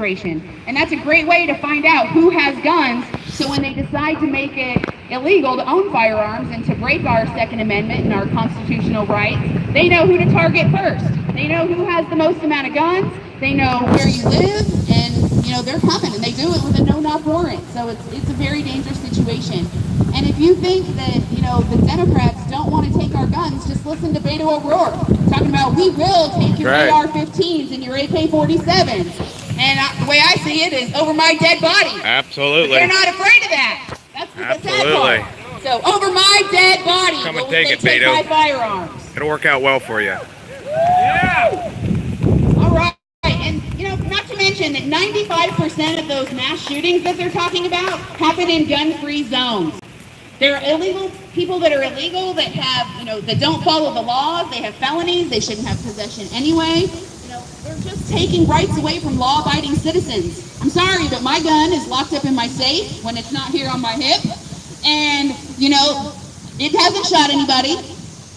registration. And that's a great way to find out who has guns, so when they decide to make it illegal to own firearms and to break our Second Amendment and our constitutional rights, they know who to target first. They know who has the most amount of guns, they know where you live, and they're coming, and they do it with a no-knock warrant. So it's a very dangerous situation. And if you think that, the Democrats don't want to take our guns, just listen to Beto O'Rourke talking about, we will take your AR-15s and your AK-47s. And the way I see it is over my dead body. Absolutely. But they're not afraid of that. That's the sad part. So over my dead body, come and take it, Beto. My firearms. It'll work out well for you. Yeah. All right. And, not to mention that 95% of those mass shootings that they're talking about happen in gun-free zones. There are illegal people that are illegal that have, that don't follow the laws. They have felonies. They shouldn't have possession anyway. They're just taking rights away from law-abiding citizens. I'm sorry, but my gun is locked up in my safe when it's not here on my hip. And, it hasn't shot anybody.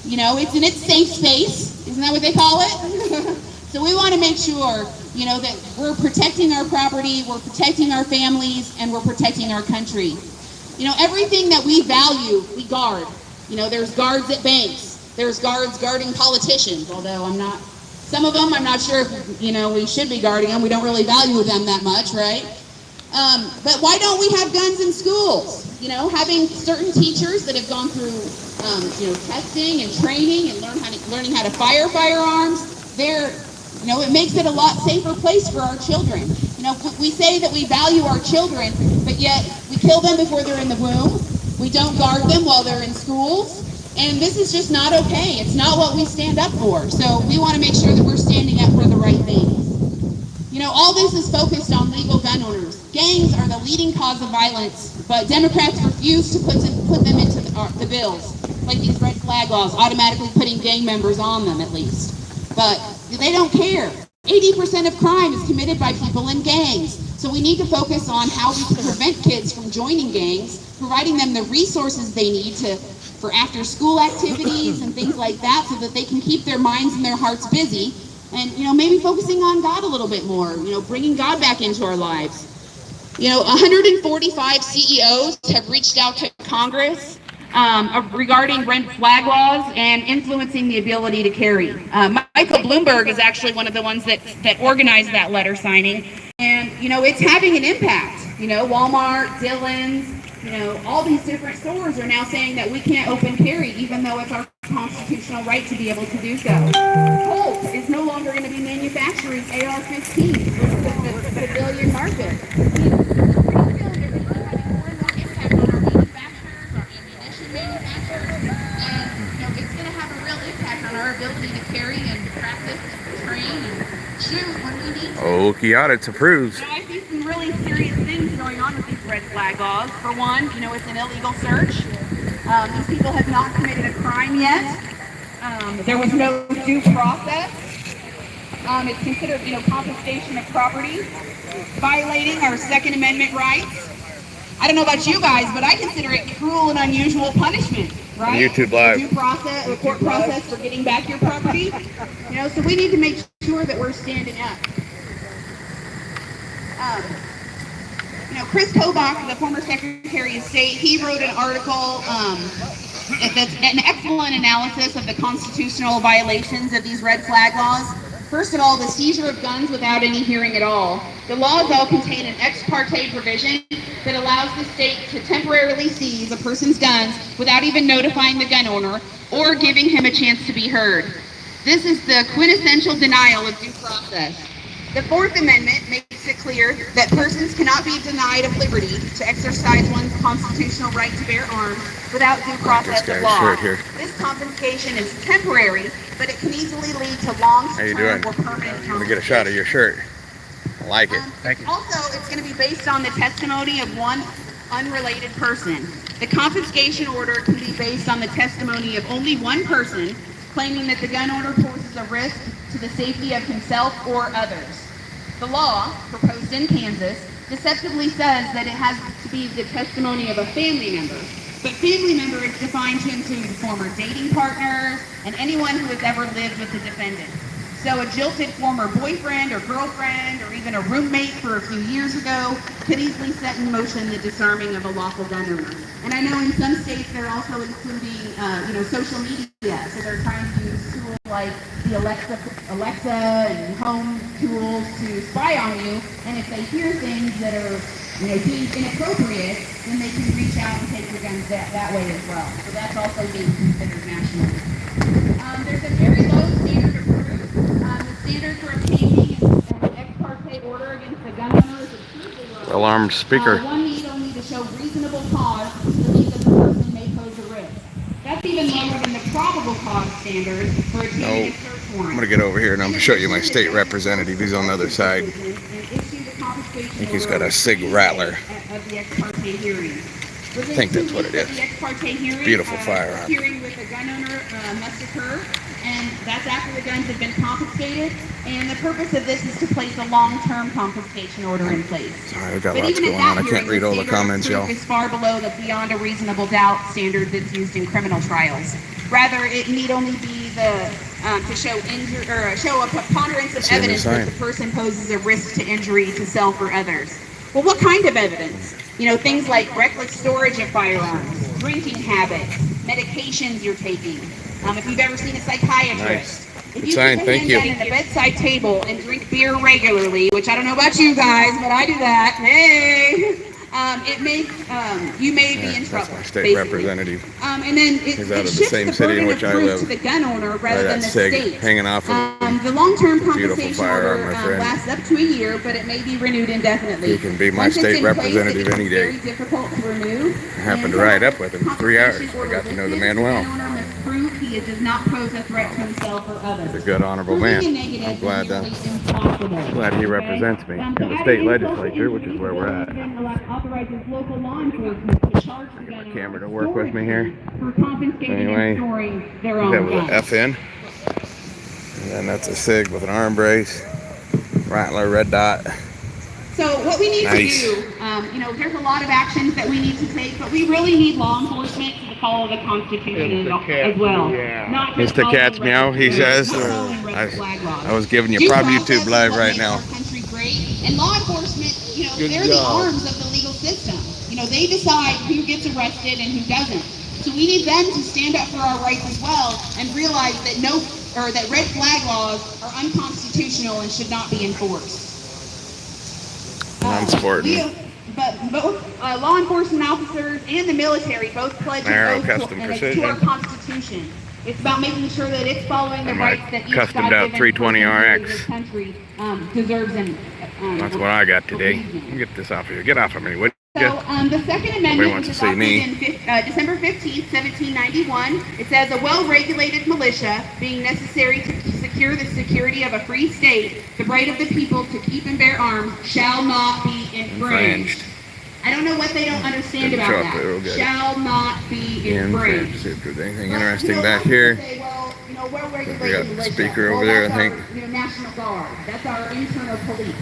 It's in its safe space. Isn't that what they call it? So we want to make sure, that we're protecting our property, we're protecting our families, and we're protecting our country. Everything that we value, we guard. There's guards at banks. There's guards guarding politicians, although some of them I'm not sure if, we should be guarding them. We don't really value them that much, right? But why don't we have guns in schools? Having certain teachers that have gone through, testing and training and learning how to fire firearms, it makes it a lot safer place for our children. We say that we value our children, but yet we kill them before they're in the womb. We don't guard them while they're in schools. And this is just not okay. It's not what we stand up for. So we want to make sure that we're standing up for the right things. All this is focused on legal gun owners. Gangs are the leading cause of violence, but Democrats refuse to put them into the bills, like these red flag laws, automatically putting gang members on them at least. But they don't care. 80% of crime is committed by people in gangs. So we need to focus on how we can prevent kids from joining gangs, providing them the resources they need for after-school activities and things like that, so that they can keep their minds and their hearts busy, and maybe focusing on God a little bit more, bringing God back into our lives. 145 CEOs have reached out to Congress regarding red flag laws and influencing the ability to carry. Michael Bloomberg is actually one of the ones that organized that letter signing, and it's having an impact. Walmart, Dillon's, all these different stores are now saying that we can't open carry, even though it's our constitutional right to be able to do so. Colt is no longer going to be manufacturing AR-15s, which is the civilian market. Our ability to carry and practice and train and shoot when we need to. Okiata approves. I see some really serious things going on with these red flag laws. For one, it's an illegal search. These people have not committed a crime yet. There was no due process. It's considered, confiscation of property, violating our Second Amendment rights. I don't know about you guys, but I consider it cruel and unusual punishment, right? YouTube Live. Due process, or court process for getting back your property. So we need to make sure that we're standing up. Chris Kobach, the former Secretary of State, he wrote an article that's an excellent analysis of the constitutional violations of these red flag laws. First of all, the seizure of guns without any hearing at all. The laws all contain an ex parte provision that allows the state to temporarily seize a person's guns without even notifying the gun owner or giving him a chance to be heard. This is the quintessential denial of due process. The Fourth Amendment makes it clear that persons cannot be denied of liberty to exercise one's constitutional right to bear arms without due process of law. This confiscation is temporary, but it can easily lead to long-term or permanent confiscation. Let me get a shot of your shirt. I like it. Thank you. Also, it's going to be based on the testimony of one unrelated person. The confiscation order can be based on the testimony of only one person claiming that the gun owner poses a risk to the safety of himself or others. The law, proposed in Kansas, deceptively says that it has to be the testimony of a family member. But family member is defined to include former dating partners and anyone who has ever lived with the defendant. So a jilted former boyfriend or girlfriend or even a roommate for a few years ago could easily set in motion the disarming of a lawful gun owner. And I know in some states they're also including, social media. So they're trying to use tools like the Alexa and home tools to spy on you. And if they hear things that are deemed inappropriate, then they can reach out and take your guns that way as well. So that's also being considered national. There's a very low standard of proof. The standard for obtaining an ex parte order against a gun owner is extremely low. Alarmed speaker. One need only to show reasonable cause to believe that the person may pose a risk. That's even lower than the probable cause standard for obtaining a search warrant. I'm going to get over here and I'm going to show you my state representative. He's on the other side. I think he's got a SIG rattler. I think that's what it is. Beautiful firearm. Hearing with a gun owner must occur, and that's after the guns have been confiscated. And the purpose of this is to place a long-term confiscation order in place. Sorry, I've got lots going on. I can't read all the comments, y'all. It's far below the beyond a reasonable doubt standard that's used in criminal trials. Rather, it need only be to show injury or show a preponderance of evidence that the person poses a risk to injury to self or others. Well, what kind of evidence? Things like reckless storage of firearms, drinking habits, medications you're taking. If you've ever seen a psychiatrist. If you sign, thank you. At the bedside table and drink beer regularly, which I don't know about you guys, but I do that. Hey! You may be in trouble. That's my state representative. And then it He's out of the shifts same the city in burden which of I proof live. to the gun owner rather than the SIG state. hanging off of The long-term beautiful compensation firearm, order my friend. lasts up to a year, but it may be renewed indefinitely. He can be my Once it's state in place, representative it any becomes day. Very difficult to renew. I happened to ride up with him for 3 hours. I got to know the man well. The owner must prove he does not pose a threat to himself or others. He's a good, honorable man. I'm glad he represents me in the state legislature, which is where we're at. Authorizes local law enforcement to charge the gun Camera to work with me here. for confiscating and storing their own That was guns. an FN. And then that's a SIG with an arm brace. Rattler, red dot. So what we need Nice. to do, there's a lot of actions that we need to take, but we really need law enforcement to follow the Constitution as well. Not just Mr. following Cat's meow, he says. not following red flag laws. I was giving you Due Prop process YouTube is live what right makes now. our country great, and law enforcement, Good they're the job. arms of the legal system. They decide who gets arrested and who doesn't. So we need them to stand up for our rights as well and realize that that red flag laws are unconstitutional and should not be enforced. Non-sporting. But both law enforcement officers and the military both pledge Narrow an oath custom to precision. our Constitution. It's about making sure that it's following the And my rights that each customed out God-given 320 person here in RX. this country deserves and That's what I got today. Get this off of you. Get off of me, would So you? the Second Nobody Amendment wants was to see adopted me. in December 15th, 1791. It says a well-regulated militia, being necessary to secure the security of a free state, the right of the people to keep and bear arms, shall not be infringed. I don't know what they don't understand Didn't about show up that. there, we'll get it. Shall not be infringed. See if there's anything Well, interesting back here. Say, well, well-regulated We got the militia. speaker over Well, there, I that's think. our, National Guard. That's our internal police.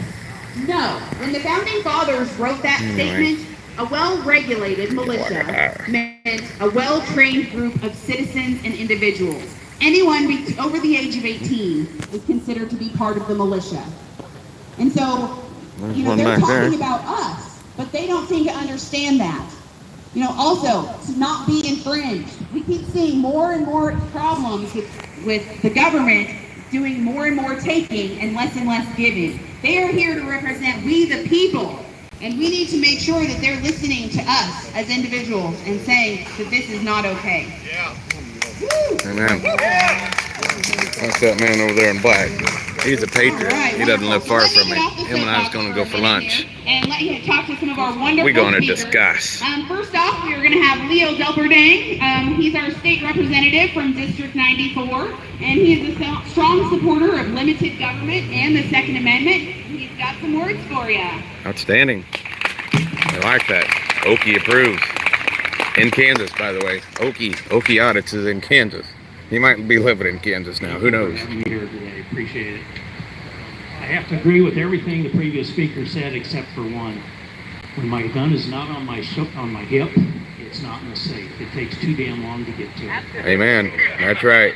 No, when the founding fathers wrote that Anyway. statement, a well-regulated militia meant a well-trained group of citizens and individuals. Anyone over the age of 18 is considered to be part of the militia. And so, There's one they're back talking there. about us, but they don't seem to understand that. Also, to not be infringed. We keep seeing more and more problems with the government doing more and more taking and less giving. They are here to represent we the people. And we need to make sure that they're listening to us as individuals and saying that this is not okay. Amen. That's that man over there in black. He's a patriot. He doesn't live far from me. Him and I was going to go for lunch. And let you talk to some of our wonderful We're going to speakers. discuss. First off, we are going to have Leo Delperdang. He's our state representative from District 94, and he is a strong supporter of limited government and the Second Amendment. He's got some words for you. Outstanding. I like that. Okie approves. In Kansas, by the way. Okie Audits is in Kansas. He might be living in Kansas now. Who knows? To be here today. Appreciate it. I have to agree with everything the previous speaker said except for one. When my gun is not on my hip, it's not in the safe. It takes too damn long to get to it. Amen. That's right.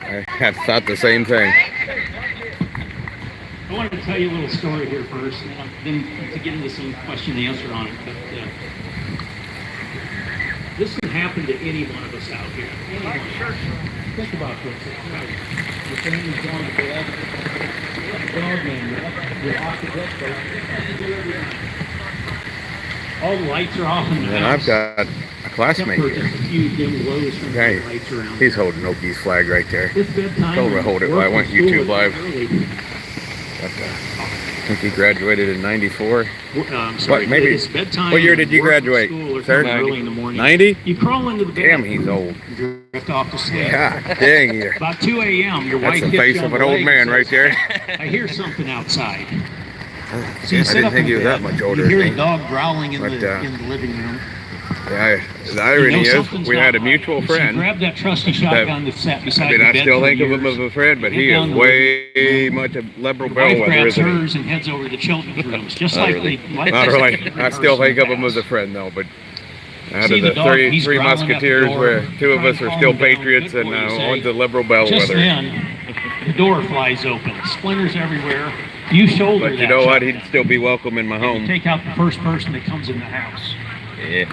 I had thought the same thing. wanted to tell you a little story here first, and then to get into some question and answer on it. But this can happen to any one of us out here. Anyone. Think about this. Your family's gone to bed. You're dog man. You're off the bed. You do every night. All the lights are off in the And house. I've got a classmate Except for here. just a few dim glows from Okay, the lights around. he's holding Okies flag right there. It's bedtime. Told him to hold it while I went Work from YouTube school live. early. But, I think he graduated in '94. I'm sorry, What, maybe- it's bedtime. what year did you work from graduate, school or sir? something early in the morning. 90? You crawl into the bed. Damn, he's old. Drift off to sleep. God dang you. About 2 a.m., your That's wife the hits face you on of an the old leg man and right says, there. I hear something outside. I So you sit didn't up think in he was bed, that much older You hear than a me. dog growling in, But, in the living room. Yeah, the irony is, something's we not had a right. mutual So friend. you grab that trusty shotgun that sat beside I mean, the I bed still for think of him years. as a friend, but Get he down is to way much a liberal Your wife bellwether, grabs isn't he? hers and heads over to the children's rooms, just Not like really. they like Not this really. in I still think of him rehearsal as a friend, though. But out See of the the dog, he's three growling at the musketeers, door, where two of trying us to are calm still him down. patriots, Good and boy, you say. one's a liberal Just bellwether. then, the door flies open, splinters everywhere. You shoulder But that you know what? shotgun. He'd still be welcome in my You home. take out the first person that comes in the house. Yeah.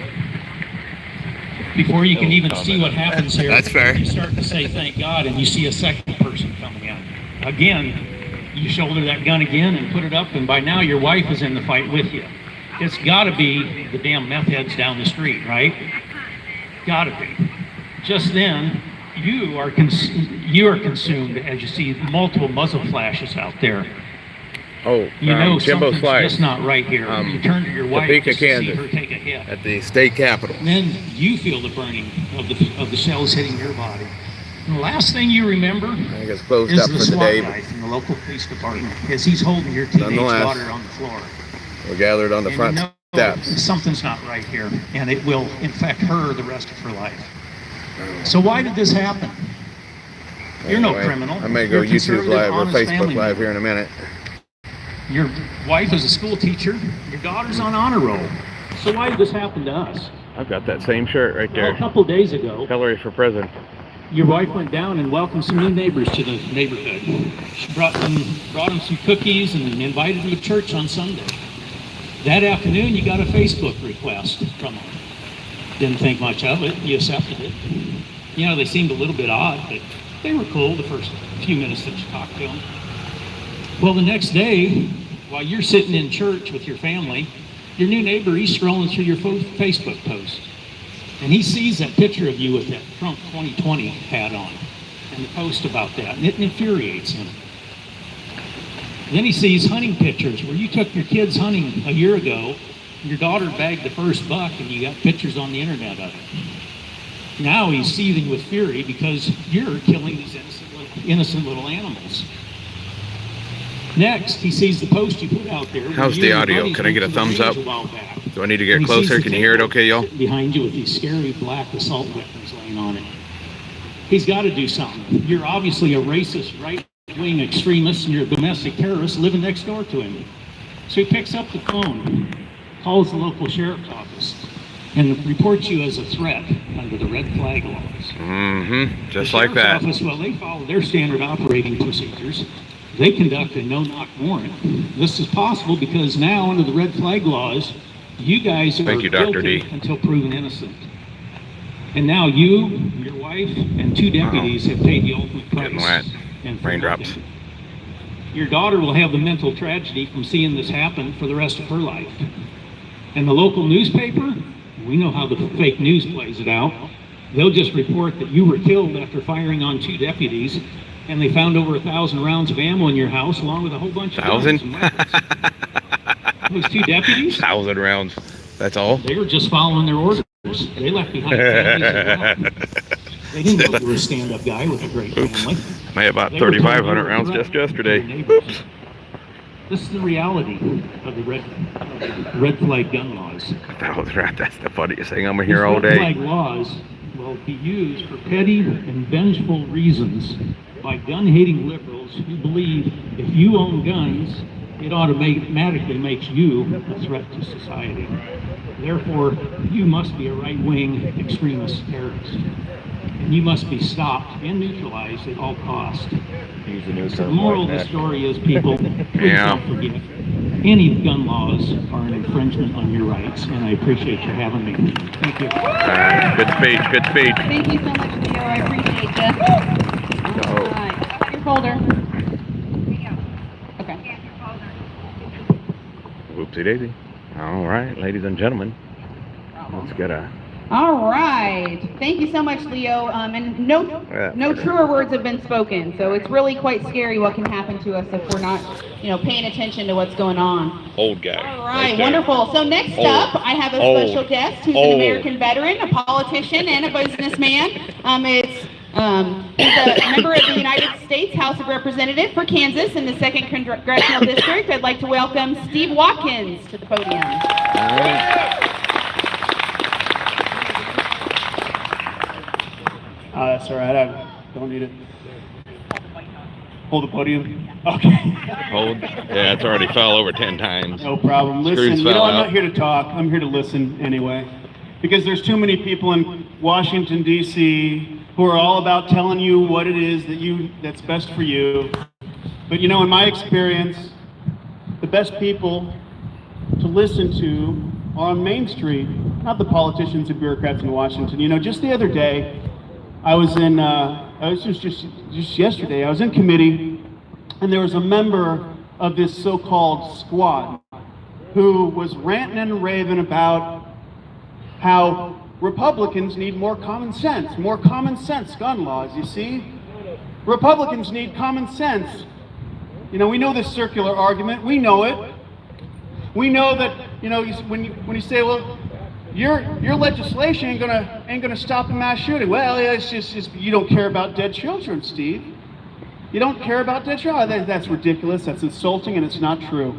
Before you can even see what happens here, That's fair. you start to say thank God, and you see a second person coming in. Again, you shoulder that gun again and put it up, and by now your wife is in the fight with you. It's got to be the damn meth heads down the street, right? Got to be. Just then, you are consumed as you see multiple muzzle flashes out there. Oh, You know Jimbo's something's flag just not right here. You turn to your wife Topeka, just to see Kansas. her take a hit. at the state capitol. And then you feel the burning of the shells hitting your body. And the last thing you remember I think it's closed is up the for the SWAT day, guy but from the local police department as he's holding your teenage Nonetheless. daughter on the floor. we're gathered on the And front you know steps. something's not right here, and it will infect her the rest of her life. So why did this happen? You're no Anyway, criminal. I may go You're a YouTube conservative, Live or honest Facebook family Live member. here in a minute. Your wife is a school teacher. Your daughter's on honor roll. So why did this happen to us? I've got that same shirt right Well, a there. couple days ago, Hillary for president. your wife went down and welcomed some new neighbors to the neighborhood. She brought them some cookies and invited them to church on Sunday. That afternoon, you got a Facebook request from them. Didn't think much of it. You accepted it. You know, they seemed a little bit odd, but they were cool the first few minutes that you talked to them. Well, the next day, while you're sitting in church with your family, your new neighbor, he's scrolling through your Facebook post. And he sees that picture of you with that Trump 2020 hat on and the post about that, and it infuriates him. Then he sees hunting pictures where you took your kids hunting a year ago, your daughter bagged the first buck, and you got pictures on the internet of it. Now he's seething with fury because you're killing these innocent little animals. Next, he sees the post you put out there. How's You the and your audio? buddies Can I get a went to the thumbs range up? a while back. Do I need to get And he closer? sees the Can you hear it table okay, y'all? sitting behind you with these scary black assault weapons laying on it. He's got to do something. You're obviously a racist, right-wing extremist, and you're a domestic terrorist living next door to him. So he picks up the phone, calls the local sheriff's office, and reports you as a threat under the red flag laws. Mm-hmm. Just The like sheriff's that. Office, well, they follow their standard operating procedures. They conduct a no-knock warrant. This is possible because now, under the red flag laws, you guys are Thank you, Dr. guilty D. until proven innocent. And now you, your wife, and two deputies have paid the ultimate price. Getting wet. And for Raindrops. nothing. Your daughter will have the mental tragedy from seeing this happen for the rest of her life. And the local newspaper, we know how the fake news plays it out. They'll just report that you were killed after firing on two deputies, and they found over 1,000 rounds of ammo in your house, along with a whole bunch of guns 1,000? and weapons. Those two deputies, 1,000 rounds. That's all? they were just following their orders. They left behind families as well. They didn't know you were a stand-up guy with a great family. I had about They were told you 3,500 were rounds a just threat to your yesterday. neighbors. Oops. This is the reality of the red flag gun laws. That was right. That's the funniest thing. I'm here These all red day. flag laws will be used for petty and vengeful reasons by gun-hating liberals who believe if you own guns, it automatically makes you a threat to society. Therefore, you must be a right-wing extremist terrorist. and you must be stopped and neutralized at all costs. Use the new The term moral like of the that. story is, people, please Yeah. don't forget, any gun laws are an infringement on your rights, and I appreciate you having me. Thank you. Good speech, good speech. Thank you so much, Leo. I appreciate you. All right. Your folder. Okay. Whoopsie daisy. All right, ladies and gentlemen, let's get a... All right. Thank you so much, Leo. And no truer words have been spoken. So it's really quite scary what can happen to us if we're not, paying attention to what's going on. Old guy. All right, there. wonderful. So next Old. up, I have a Old. special guest who's Old. an American veteran, a politician, and a businessman. He's a member of the United States House of Representatives for Kansas in the 2nd Congressional District. I'd like to welcome Steve Watkins to the podium. All right. That's all right. I don't need it. Hold the podium. Okay. Hold. Yeah, it's already fell over 10 times. No problem. Listen, Screws fell I'm out. not here to talk. I'm here to listen anyway. Because there's too many people in Washington, D.C. who are all about telling you what it is that's best for you. But in my experience, the best people to listen to are on Main Street, not the politicians and bureaucrats in Washington. Just the other day, I was just yesterday, I was in committee, and there was a member of this so-called squad who was ranting and raving about how Republicans need more common sense gun laws, you see? Republicans need common sense. We know this circular argument, we know it. We know that, when you say, well, your legislation ain't gonna stop a mass shooting. Well, it's just you don't care about dead children, Steve. You don't care about dead children. That's ridiculous. That's insulting, and it's not true.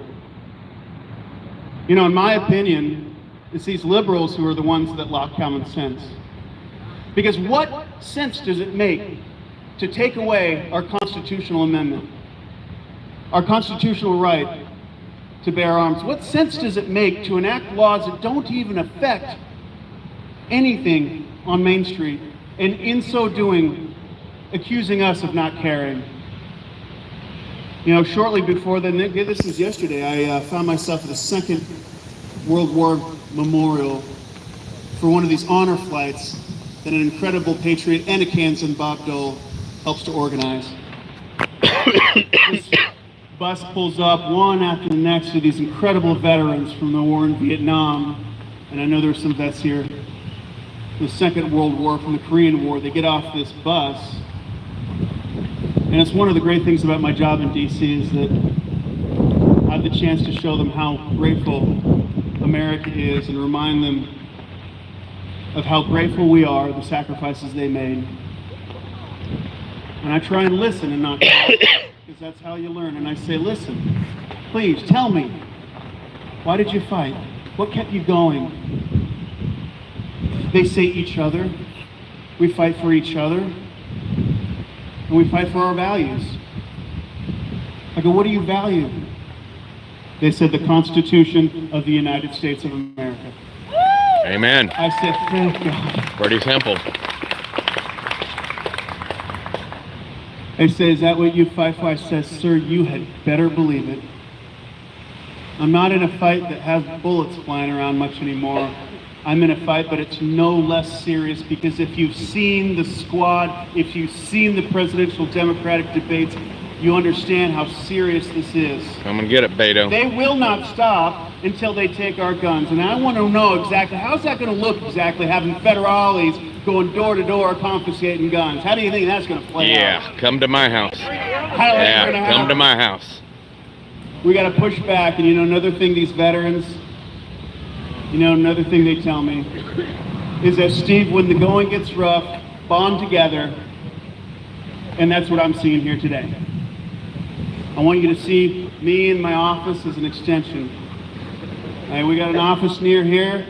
In my opinion, it's these liberals who are the ones that lack common sense. Because what sense does it make to take away our constitutional amendment, our constitutional right to bear arms? What sense does it make to enact laws that don't even affect anything on Main Street, and in so doing, accusing us of not caring? Shortly before then, this was yesterday, I found myself at the Second World War Memorial for one of these honor flights that an incredible patriot and a Kansan, Bob Dole, helps to organize. This bus pulls up one after the next to these incredible veterans from the war in Vietnam, and I know there's some vets here, the Second World War, from the Korean War. They get off this bus, and it's one of the great things about my job in DC is that I have the chance to show them how grateful America is and remind them of how grateful we are, the sacrifices they made. And I try and listen and not talk, because that's how you learn. And I say, listen, please tell me, why did you fight? What kept you going? They say each other. We fight for each other. And we fight for our values. I go, what do you value? They said the Constitution of the United States of America. Amen. I said, thank God. Pretty simple. They say, is that what you fight for? I said, sir, you had better believe it. I'm not in a fight that has bullets flying around much anymore. I'm in a fight, but it's no less serious, because if you've seen the squad, if you've seen the presidential Democratic debates, you understand how serious this is. Come and get it, Beto. They will not stop until they take our guns. And I want to know exactly, how's that going to look exactly, having federales going door to door confiscating guns? How do you think that's going to play out? Yeah, come to my house. How that's gonna Yeah, come happen? to my house. We got to push back. And another thing, these veterans, another thing they tell me is that, Steve, when the going gets rough, bond together. And that's what I'm seeing here today. I want you to see me in my office as an extension. We got an office near here,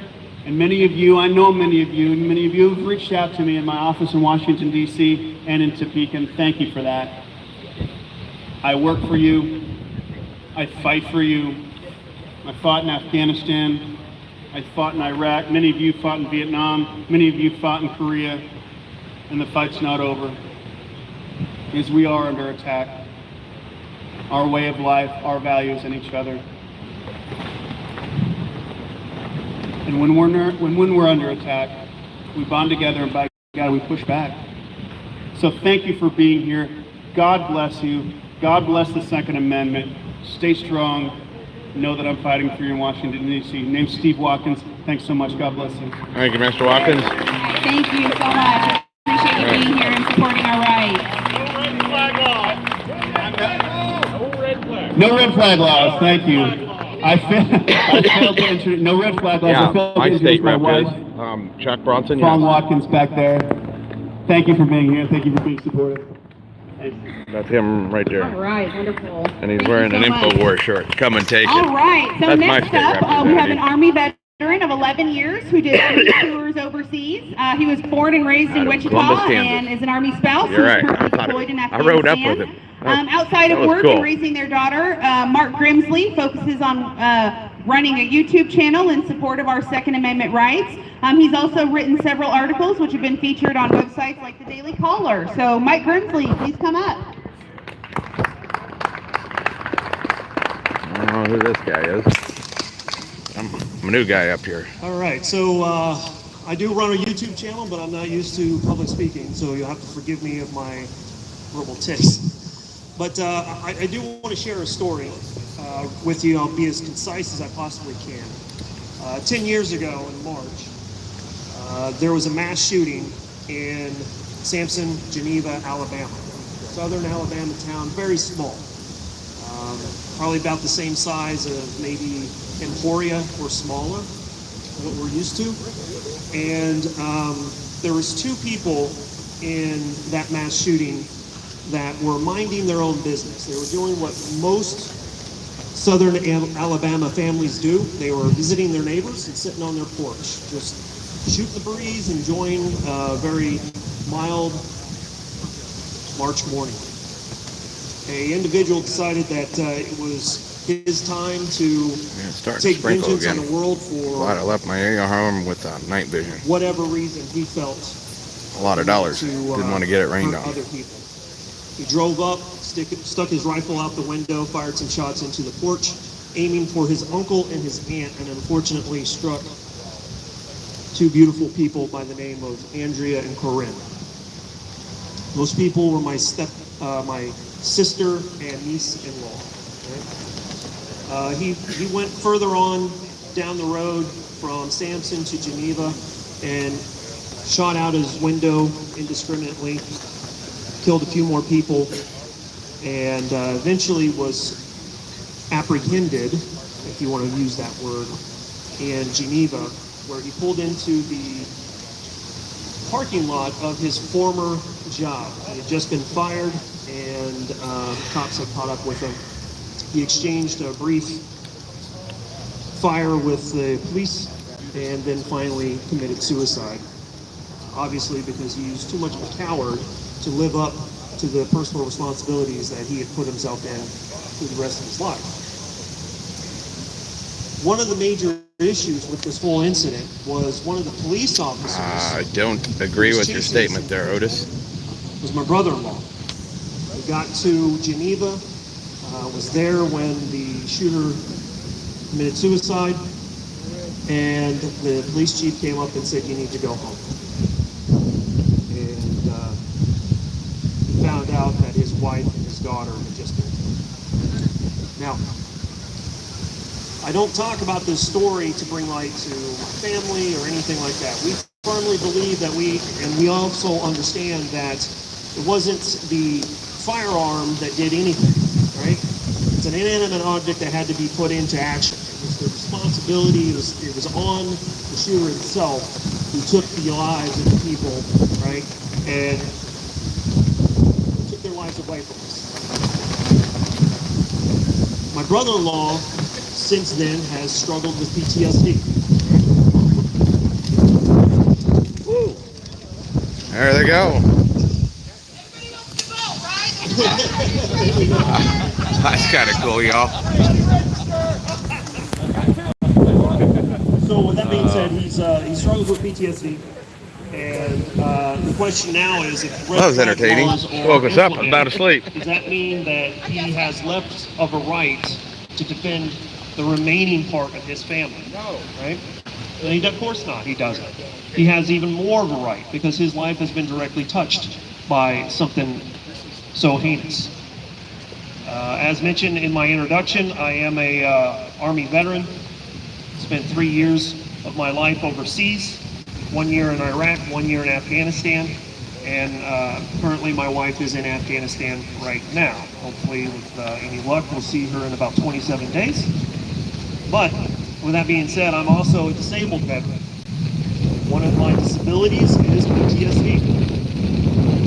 and many of you have reached out to me in my office in Washington, D.C. and in Topeka, and thank you for that. I work for you. I fight for you. I fought in Afghanistan. I fought in Iraq. Many of you fought in Vietnam. Many of you fought in Korea. and the fight's not over, because we are under attack. Our way of life, our values, and each other. And when we're under attack, we bond together, and by God, we push back. So thank you for being here. God bless you. God bless the Second Amendment. Stay strong. Know that I'm fighting for you in Washington, D.C. Name's Steve Watkins. Thanks so much. God bless you. Thank you, Mr. Watkins. Thank you so much. Appreciate you being here and supporting our rights. No red flag laws. Thank you. I failed to introduce. No red flag laws. I failed to My introduce state my rep wife, is Chuck Bronson. Fawn Yes. Watkins, back there. Thank you for being here. Thank you for being supportive. That's him right there. All right, wonderful. And he's Thank wearing you an so much. InfoWars shirt. Come and take it. All right, so That's my next state up, we have representative. an Army veteran of 11 years who did 3 tours overseas. He was born and raised in Out of Wichita Columbus, Kansas. and is an Army spouse. You're who's right. currently I thought deployed in I Afghanistan. rode up with him. Outside that of was work cool. and raising their daughter, Mark Grimsley focuses on running a YouTube channel in support of our Second Amendment rights. He's also written several articles which have been featured on websites like the Daily Caller. So Mike Grimsley, please come up. I don't know who this guy is. I'm a new guy up here. All right, so I do run a YouTube channel, but I'm not used to public speaking, so you'll have to forgive me of my verbal tics. But I do want to share a story with you. I'll be as concise as I possibly can. 10 years ago in March, there was a mass shooting in Sampson, Geneva, Alabama. Southern Alabama town, very small. Probably about the same size of maybe Emporia or smaller, what we're used to. And there was 2 people in that mass shooting that were minding their own business. They were doing what most Southern Alabama families do. They were visiting their neighbors and sitting on their porch, just shooting the breeze, enjoying a very mild March morning. An individual decided that it was his time to take vengeance on the world for I left my arm with night vision. whatever reason he felt A lot of dollars. to Didn't want to get it rained hurt on. other people. He drove up, stuck his rifle out the window, fired some shots into the porch, aiming for his uncle and his aunt, and unfortunately struck 2 beautiful people by the name of Andrea and Corinne. Those people were my sister and niece-in-law. Right? He went further on down the road from Sampson to Geneva and shot out his window indiscriminately, killed a few more people, and eventually was apprehended, if you want to use that word, in Geneva, where he pulled into the parking lot of his former job. He had just been fired, and cops had caught up with him. He exchanged a brief fire with the police, and then finally committed suicide. Obviously, because he was too much of a coward to live up to the personal responsibilities that he had put himself in through the rest of his life. One of the major issues with this whole incident was one of the police officers. I don't agree with your statement there, Otis. Was my brother-in-law. We got to Geneva, was there when the shooter committed suicide, and the police chief came up and said, "You need to go home." And he found out that his wife and his daughter had just been killed. Now, I don't talk about this story to bring light to my family or anything like that. We firmly believe that we also understand that it wasn't the firearm that did anything, right? It's an inanimate object that had to be put into action. It was the responsibility, it was on the shooter himself who took the lives of the people, right? And took their lives away from us. My brother-in-law, since then, has struggled with PTSD. Woo. There they go. That's kind of cool, y'all. So with that being said, he struggles with PTSD, And the question now is, if red That was flag entertaining. laws are Woke us up. I'm implemented, about to sleep. does that mean that he has left of a right to defend the remaining part of his family? No. Right? And of course not. He doesn't. He has even more of a right because his life has been directly touched by something so heinous. As mentioned in my introduction, I am a Army veteran. Spent 3 years of my life overseas, 1 year in Iraq, 1 year in Afghanistan, and currently my wife is in Afghanistan right now. Hopefully, with any luck, we'll see her in about 27 days. But with that being said, I'm also a disabled veteran. One of my disabilities is PTSD.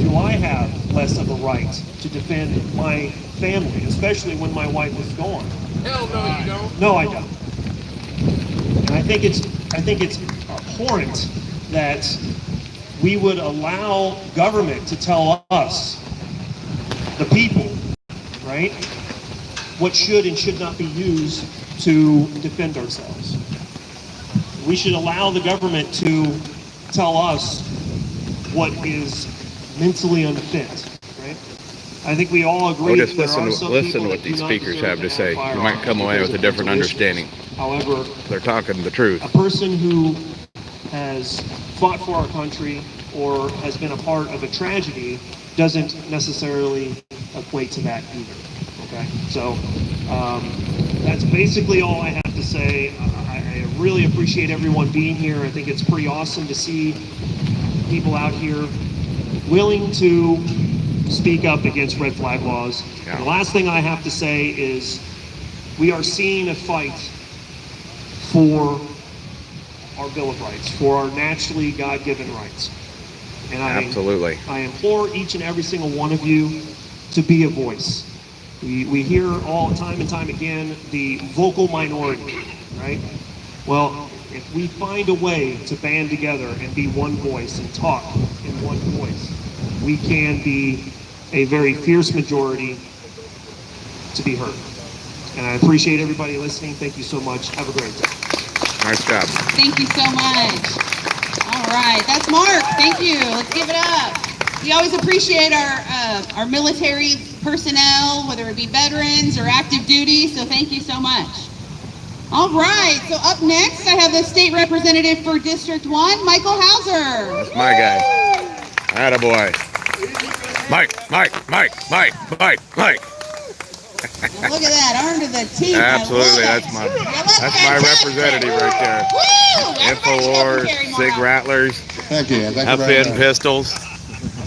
Do I have less of a right to defend my family, especially when my wife is gone? Hell no, you don't. No, I don't. And I think it's abhorrent that we would allow government to tell us, the people, right, what should and should not be used to defend ourselves. We should allow the government to tell us what is mentally unfit, right? I think we all agree. Well, just that there are listen some to people what that these do not speakers deserve have to say. You firearms might come away because with a of different mental issues. understanding. However, They're talking the truth. a person who has fought for our country or has been a part of a tragedy doesn't necessarily equate to that either. Okay, so that's basically all I have to say. I really appreciate everyone being here. I think it's pretty awesome to see people out here willing to speak up against red flag laws. Yeah. The last thing I have to say is we are seeing a fight for our Bill of Rights, for our naturally God-given rights. And Absolutely. I implore each and every single one of you to be a voice. We hear all time and time again the vocal minority, right? Well, if we find a way to band together and be one voice and talk in one voice, we can be a very fierce majority to be heard. And I appreciate everybody listening. Thank you so much. Have a great day. Nice job. Thank you so much. All right, that's Mark. Thank you. Let's give it up. We always appreciate our military personnel, whether it be veterans or active duty, so thank you so much. All right, so up next, I have the state representative for District 1, Michael Hauser. That's my guy. Attaboy. Mike. Well, look at that, arm to the teeth. Absolutely, I love that's it. my Well, that's representative right there. Woo! Everybody's InfoWars, helping carry more Sig out. Rattlers, Thank you. Thank you very FN much. Pistols.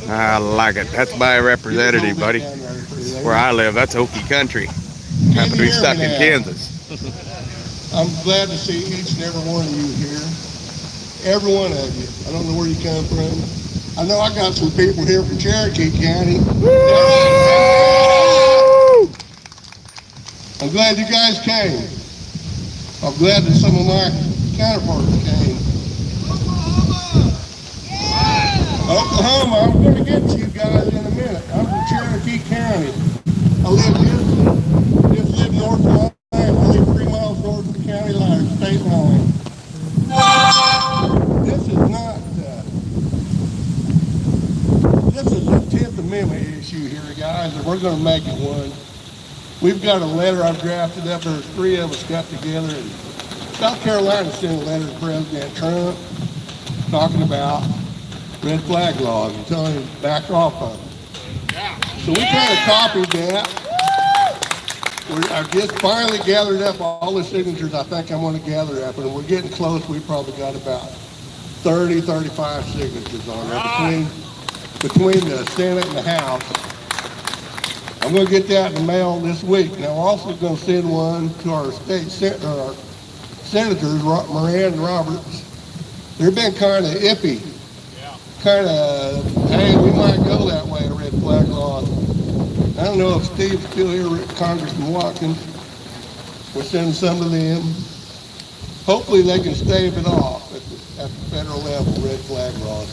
I like it. That's my representative, buddy. Where I live, that's Okie country. Happen to be stuck in Kansas. I'm glad to see each and every one of you here. Every one of you. I don't know where you come from. I know I got some people here from Cherokee County. I'm glad you guys came. I'm glad that some of my counterparts came. Oklahoma, I'm going to get to you guys in a minute. I'm from Cherokee County. I live north of line. I live 3 miles north of the county line, state line. This is not, this is a 10th Amendment issue here, guys, and we're going to make it one. We've got a letter I've drafted up. There's 3 of us got together, and South Carolina sent a letter to President Trump talking about red flag laws and telling him to back off of them. So we kind of copied that. I've just finally gathered up all the signatures I think I'm going to gather up, and we're getting close. We probably got about 30, 35 signatures on there between the Senate and the House. I'm going to get that in the mail this week. Now, we're also going to send one to our senators, Moran and Roberts. They've been kind of iffy. Kind of, hey, we might go that way, red flag laws. I don't know if Steve's still here, Congressman Watkins. We're sending some to them. Hopefully they can stave it off at the federal level, red flag laws.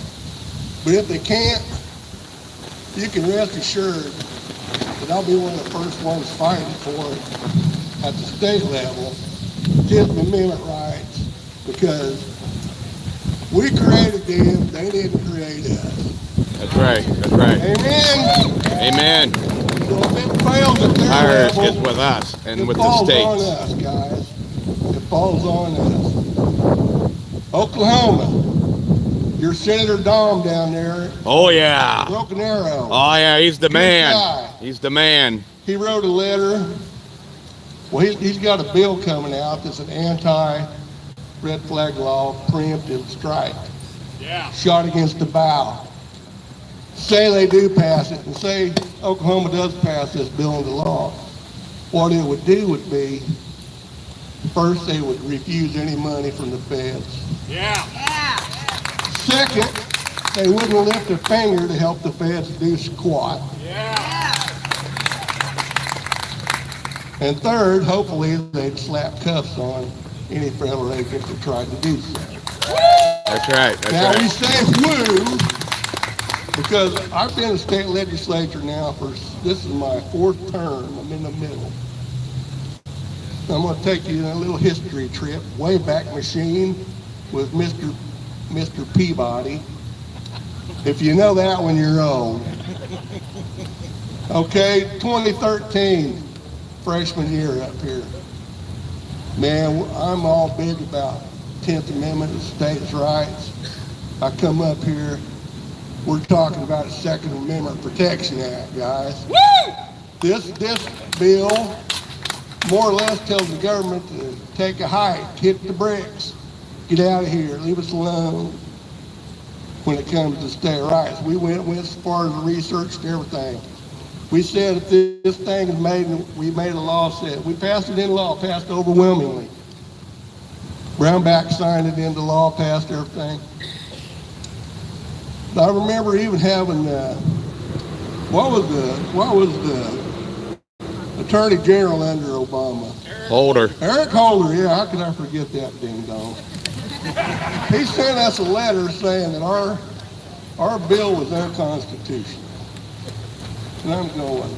But if they can't, you can rest assured that I'll be one of the first ones fighting for it at the state level, 10th Amendment rights, because We created them, they didn't create us. That's right. That's right. Amen. Amen. So if it fails at their Power level, is with us and it with the falls on states. us, guys. It falls on us. Oklahoma, your Senator Dom down there, Oh yeah. Broken Arrow. Oh yeah. He's the Good man. guy. He's the man. He wrote a letter. Well, he's got a bill coming out that's an anti-red flag law, preemptive strike. Yeah. Shot against the bow. Say they do pass it, and say Oklahoma does pass this bill into law. What it would do would be, first, they would refuse any money from the feds. Yeah. Second, they wouldn't lift a finger to help the feds do squat. Yeah. And third, hopefully, they'd slap cuffs on any federal agent that tried to do so. That's right. That's Now we right. say woo, because I've been in the state legislature now this is my 4th term. I'm in the middle. I'm going to take you on a little history trip, Wayback Machine with Mr. Peabody. If you know that one, you're old. Okay, 2013, freshman year up here. Man, I'm all big about 10th Amendment and states' rights. I come up here, we're talking about the Second Amendment Protection Act, guys. Woo! This bill more or less tells the government to take a hike, hit the bricks, get out of here, leave us alone when it comes to state rights. We went as far as the research and everything. We said if this thing is made, we made a law, said we passed it in law, passed overwhelmingly. Brownback signed it into law, passed everything. I remember even having what was the Attorney General under Obama? Holder. Eric Holder, yeah, how could I forget that ding dong? He sent us a letter saying that our bill was unconstitutional. And I'm going,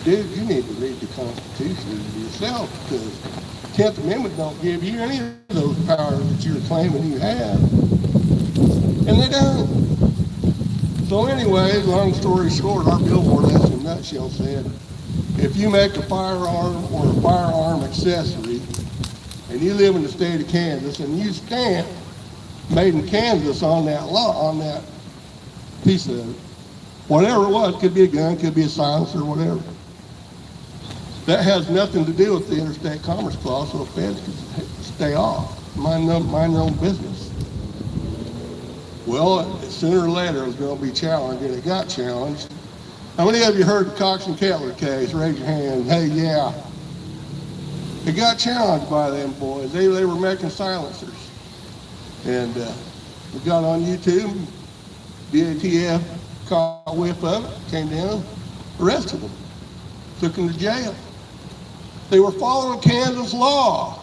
dude, you need to read the Constitution yourself, because the 10th Amendment don't give you any of those powers that you're claiming you have. And they don't. So anyways, long story short, our bill more or less in a nutshell said, if you make a firearm or a firearm accessory, and you live in the state of Kansas, and you stamp made in Kansas on that law, on that piece of whatever it was, could be a gun, could be a silencer, whatever. That has nothing to do with the Interstate Commerce Clause, so the feds can stay off, mind their own business. Well, sooner or later it was going to be challenged, and it got challenged. How many of you heard the Cox and Kettler case? Raise your hand. Hey, yeah. It got challenged by them boys. They were making silencers. And we got on YouTube, DATF caught whiff of it, came down, arrested them, took them to jail. They were following Kansas law,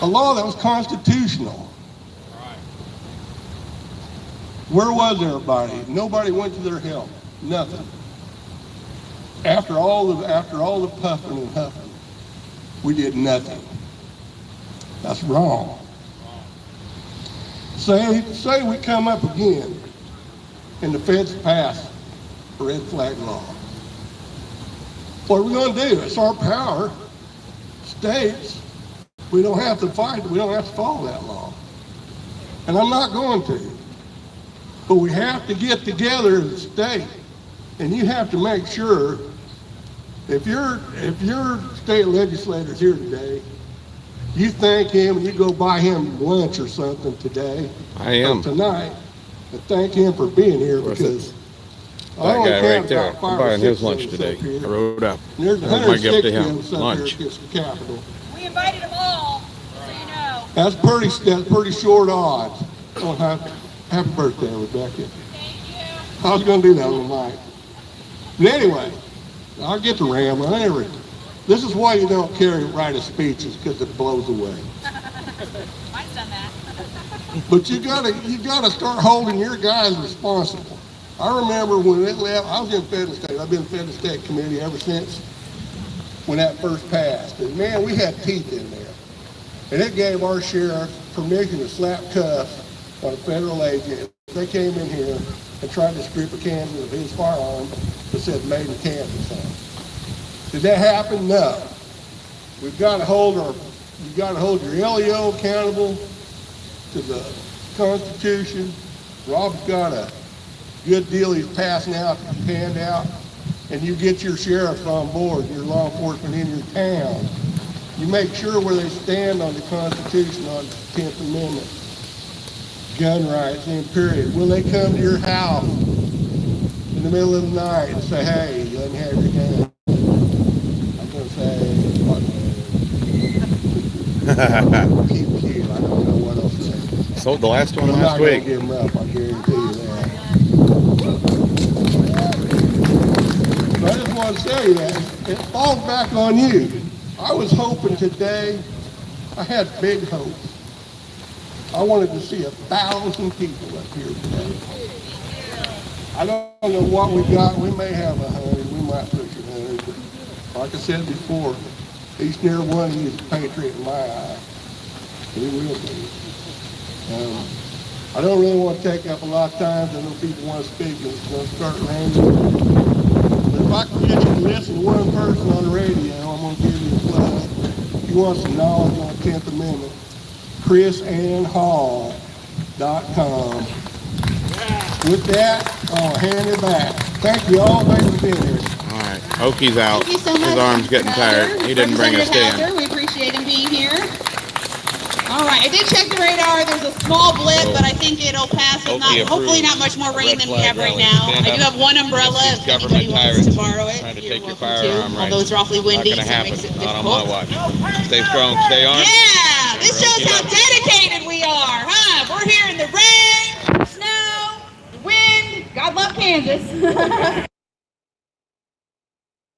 a law that was constitutional. Where was everybody? Nobody went to their help. Nothing. After all the puffing and huffing, we did nothing. That's wrong. Say we come up again and the feds pass a red flag law. What are we going to do? It's our power. States, we don't have to fight, we don't have to follow that law. And I'm not going to. But we have to get together as a state, and you have to make sure, if your state legislator's here today, you thank him and you go buy him lunch or something today. I am. Or tonight, and thank him for being here, because That guy right there. I'm buying his lunch today. I rode up. There's That was my gift to 160 of him. us up Lunch. here at the Capitol. We invited them all, so you know. That's pretty short odds. Oh, happy birthday, Rebecca. Thank you. I was going to do that tonight. But anyway, I'll get to rambling. This is why you don't write a speech, is because it blows away. Mine's done that. But you gotta start holding your guys responsible. I remember when it left, I was in Federal State. I've been in Federal State Committee ever since when that first passed. And man, we had teeth in there. And it gave our sheriff permission to slap cuffs on a federal agent if they came in here and tried to strip a Kansas of his firearm that said made in Kansas on it. Did that happen? No. We've got to hold your LEO accountable to the Constitution. Rob's got a good deal he's passing out to hand out, and you get your sheriffs on board, your law enforcement in your town. You make sure where they stand on the Constitution, on the 10th Amendment, gun rights, and period. Will they come to your house in the middle of the night and say, hey, let me have your gun? I'm going to say, what? Keep cute. I don't know what else to say. Sold the last one I'm last not going week. to give them up, I guarantee you that. But I just want to say that it falls back on you. I was hoping today, I had big hopes. I wanted to see 1,000 people up here today. I don't know what we got. We may have 100. We might push 100. But like I said before, each and every one of you is a patriot in my eye. He will be. I don't really want to take up a lot of time. I know people want to speak, and it's going to start raining. But if I can get you to listen to one person on the radio, I'm going to give you a plug. If you want some knowledge on the 10th Amendment, chrisannhall.com. With that, I'll hand it back. Thank you all. Thanks for being here. All right. Oakie's out. Thank you so much. His arm's getting tired. He didn't bring a Representative stand. Hauser, we appreciate him being here. All right, I did check the radar. There's a small blip, but I think it'll pass with Okie hopefully approves. not much more A rain red than we flag have right rally. now. Stand I do up. have one umbrella These if government anybody wants tyrants to borrow it. trying to You're take your welcome firearm to, rights. although it's awfully windy, Not so gonna it makes it happen. Not on difficult. my watch. Stay strong. Stay armed. Yeah, this We're shows how Okie dedicated we are, huh? We're here in the rain, the snow, the wind. God love Kansas.